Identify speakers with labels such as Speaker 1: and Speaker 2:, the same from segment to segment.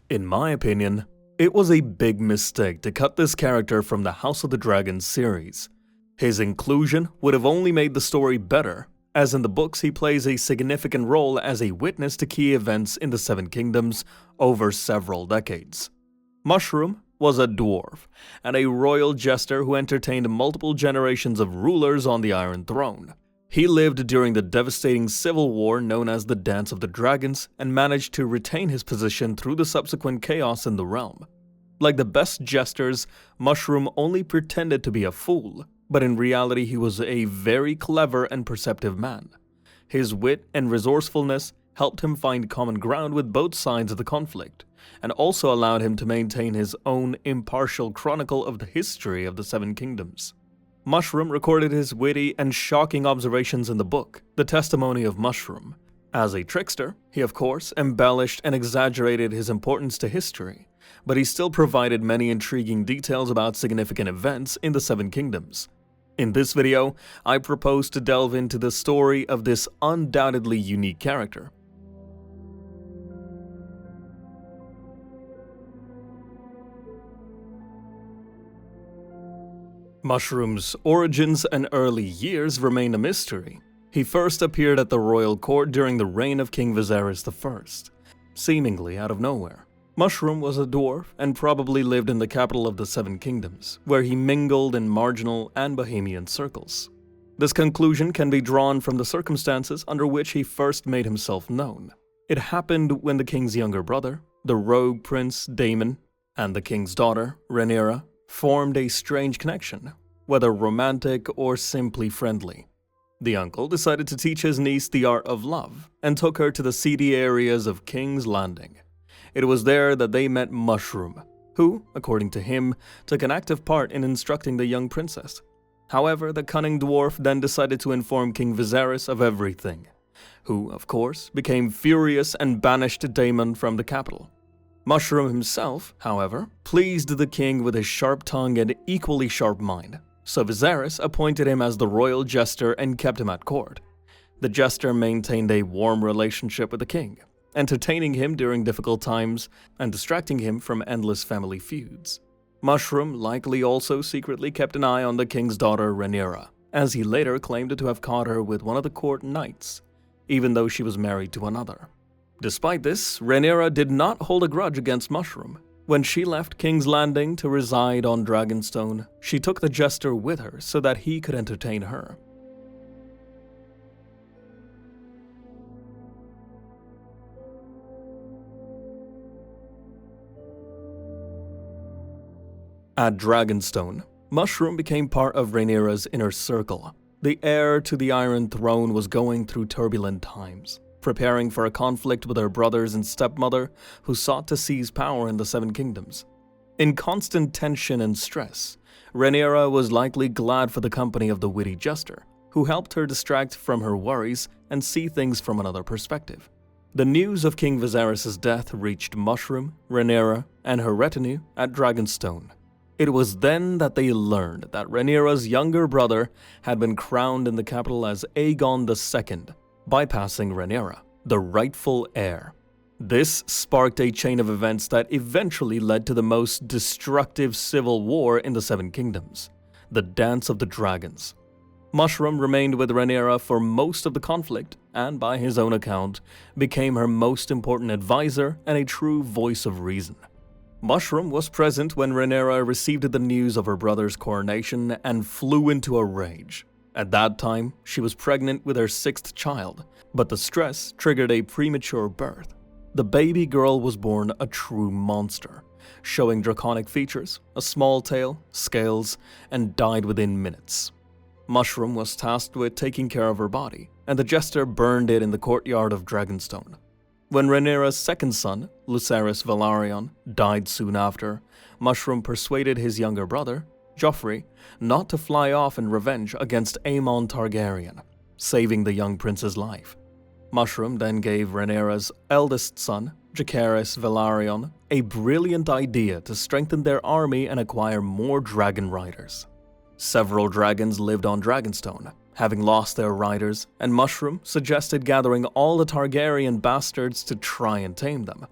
Speaker 1: In my opinion, it was a big mistake to cut this character from the House of the Dragon series. His inclusion would have only made the story better, as in the books he plays a significant role as a witness to key events in the Seven Kingdoms over several decades. Mushroom was a dwarf and a royal jester who entertained multiple generations of rulers on the Iron Throne. He lived during the devastating civil war known as the Dance of the Dragons and managed to retain his position through the subsequent chaos in the realm. Like the best jesters, Mushroom only pretended to be a fool, but in reality he was a very clever and perceptive man. His wit and resourcefulness helped him find common ground with both sides of the conflict, and also allowed him to maintain his own impartial chronicle of the history of the Seven Kingdoms. Mushroom recorded his witty and shocking observations in the book, The Testimony of Mushroom. As a trickster, he of course embellished and exaggerated his importance to history, but he still provided many intriguing details about significant events in the Seven Kingdoms. In this video, I propose to delve into the story of this undoubtedly unique character. Mushroom's origins and early years remain a mystery. He first appeared at the royal court during the reign of King Viserys I, seemingly out of nowhere. Mushroom was a dwarf and probably lived in the capital of the Seven Kingdoms, where he mingled in marginal and bohemian circles. This conclusion can be drawn from the circumstances under which he first made himself known. It happened when the king's younger brother, the rogue prince Daemon, and the king's daughter, Rhaenyra, formed a strange connection, whether romantic or simply friendly. The uncle decided to teach his niece the art of love and took her to the seedy areas of King's Landing. It was there that they met Mushroom, who, according to him, took an active part in instructing the young princess. However, the cunning dwarf then decided to inform King Viserys of everything, who, of course, became furious and banished Daemon from the capital. Mushroom himself, however, pleased the king with his sharp tongue and equally sharp mind, so Viserys appointed him as the royal jester and kept him at court. The jester maintained a warm relationship with the king, entertaining him during difficult times and distracting him from endless family feuds. Mushroom likely also secretly kept an eye on the king's daughter Rhaenyra, as he later claimed to have caught her with one of the court knights, even though she was married to another. Despite this, Rhaenyra did not hold a grudge against Mushroom. When she left King's Landing to reside on Dragonstone, she took the jester with her so that he could entertain her. At Dragonstone, Mushroom became part of Rhaenyra's inner circle. The heir to the Iron Throne was going through turbulent times, preparing for a conflict with her brothers and stepmother who sought to seize power in the Seven Kingdoms. In constant tension and stress, Rhaenyra was likely glad for the company of the witty jester, who helped her distract from her worries and see things from another perspective. The news of King Viserys' death reached Mushroom, Rhaenyra, and her retinue at Dragonstone. It was then that they learned that Rhaenyra's younger brother had been crowned in the capital as Aegon II, bypassing Rhaenyra, the rightful heir. This sparked a chain of events that eventually led to the most destructive civil war in the Seven Kingdoms, the Dance of the Dragons. Mushroom remained with Rhaenyra for most of the conflict and, by his own account, became her most important advisor and a true voice of reason. Mushroom was present when Rhaenyra received the news of her brother's coronation and flew into a rage. At that time, she was pregnant with her 6th child, but the stress triggered a premature birth. The baby girl was born a true monster, showing draconic features, a small tail, scales, and died within minutes. Mushroom was tasked with taking care of her body, and the jester burned it in the courtyard of Dragonstone. When Rhaenyra's 2nd son, Lucerys Velaryon, died soon after, Mushroom persuaded his younger brother, Joffrey, not to fly off in revenge against Aemon Targaryen, saving the young prince's life. Mushroom then gave Rhaenyra's eldest son, Jacaerys Velaryon, a brilliant idea to strengthen their army and acquire more dragon riders. Several dragons lived on Dragonstone, having lost their riders, and Mushroom suggested gathering all the Targaryen bastards to try and tame them.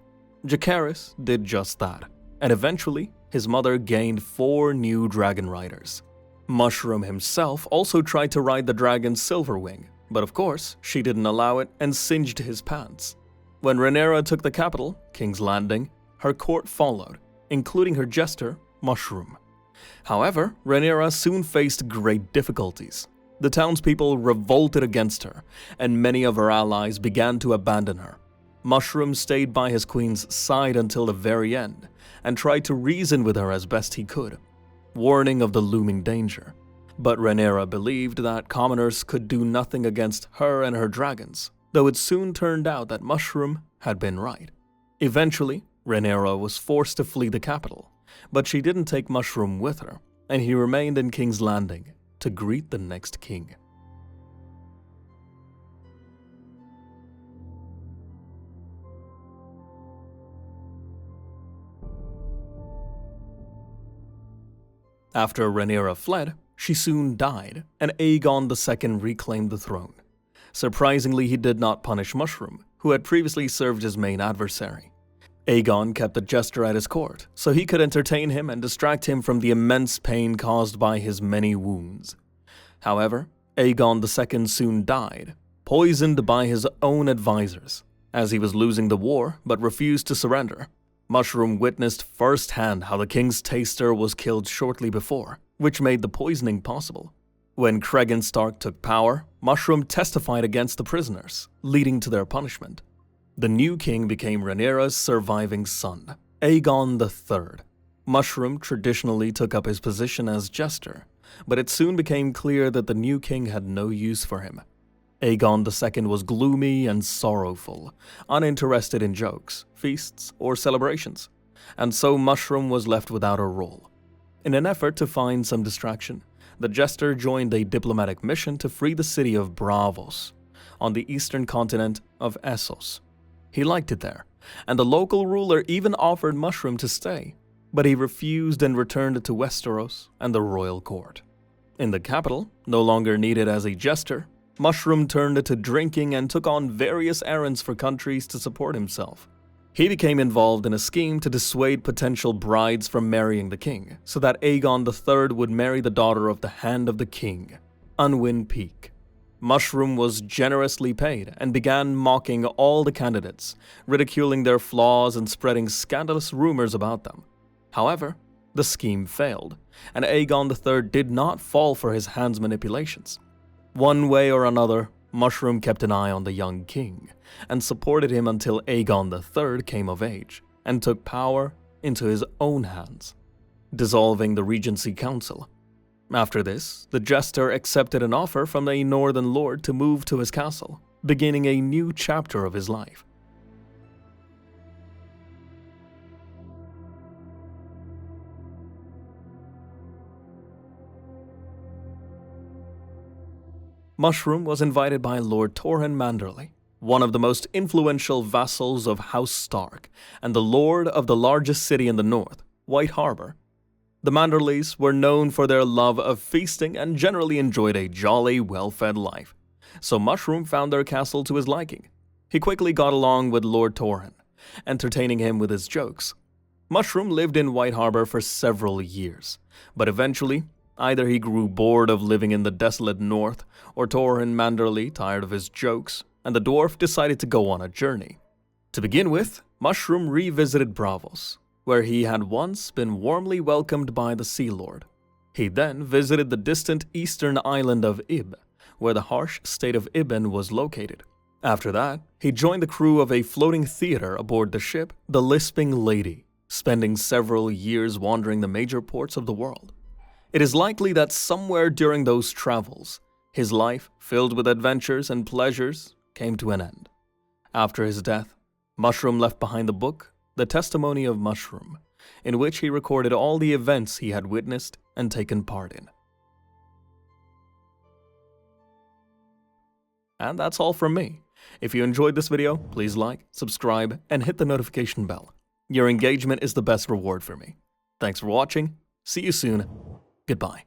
Speaker 1: Jacaerys did just that, and eventually his mother gained 4 new dragon riders. Mushroom himself also tried to ride the dragon Silverwing, but of course she didn't allow it and singed his pants. When Rhaenyra took the capital, King's Landing, her court followed, including her jester, Mushroom. However, Rhaenyra soon faced great difficulties. The townspeople revolted against her, and many of her allies began to abandon her. Mushroom stayed by his queen's side until the very end, and tried to reason with her as best he could, warning of the looming danger. But Rhaenyra believed that commoners could do nothing against her and her dragons, though it soon turned out that Mushroom had been right. Eventually, Rhaenyra was forced to flee the capital, but she didn't take Mushroom with her, and he remained in King's Landing to greet the next king. After Rhaenyra fled, she soon died, and Aegon II reclaimed the throne. Surprisingly, he did not punish Mushroom, who had previously served his main adversary. Aegon kept the jester at his court, so he could entertain him and distract him from the immense pain caused by his many wounds. However, Aegon II soon died, poisoned by his own advisors, as he was losing the war but refused to surrender. Mushroom witnessed firsthand how the king's taster was killed shortly before, which made the poisoning possible. When Cregan Stark took power, Mushroom testified against the prisoners, leading to their punishment. The new king became Rhaenyra's surviving son, Aegon III. Mushroom traditionally took up his position as jester, but it soon became clear that the new king had no use for him. Aegon II was gloomy and sorrowful, uninterested in jokes, feasts, or celebrations, and so Mushroom was left without a role. In an effort to find some distraction, the jester joined a diplomatic mission to free the city of Braavos, on the eastern continent of Essos. He liked it there, and the local ruler even offered Mushroom to stay, but he refused and returned to Westeros and the royal court. In the capital, no longer needed as a jester, Mushroom turned to drinking and took on various errands for countries to support himself. He became involved in a scheme to dissuade potential brides from marrying the king, so that Aegon III would marry the daughter of the Hand of the King, Unwin Peake. Mushroom was generously paid and began mocking all the candidates, ridiculing their flaws and spreading scandalous rumors about them. However, the scheme failed, and Aegon III did not fall for his hand's manipulations. One way or another, Mushroom kept an eye on the young king, and supported him until Aegon III came of age, and took power into his own hands, dissolving the Regency Council. After this, the jester accepted an offer from a northern lord to move to his castle, beginning a new chapter of his life. Mushroom was invited by Lord Torrhen Manderly, one of the most influential vassals of House Stark, and the lord of the largest city in the north, White Harbor. The Manderleys were known for their love of feasting and generally enjoyed a jolly, well-fed life, so Mushroom found their castle to his liking. He quickly got along with Lord Torrhen, entertaining him with his jokes. Mushroom lived in White Harbor for several years, but eventually, either he grew bored of living in the desolate north, or Torrhen Manderly tired of his jokes, and the dwarf decided to go on a journey. To begin with, Mushroom revisited Braavos, where he had once been warmly welcomed by the Sea Lord. He then visited the distant eastern island of Ib, where the harsh state of Ibben was located. After that, he joined the crew of a floating theater aboard the ship, the Lisping Lady, spending several years wandering the major ports of the world. It is likely that somewhere during those travels, his life, filled with adventures and pleasures, came to an end. After his death, Mushroom left behind the book, The Testimony of Mushroom, in which he recorded all the events he had witnessed and taken part in. And that's all from me. If you enjoyed this video, please like, subscribe, and hit the notification bell. Your engagement is the best reward for me. Thanks for watching. See you soon. Goodbye.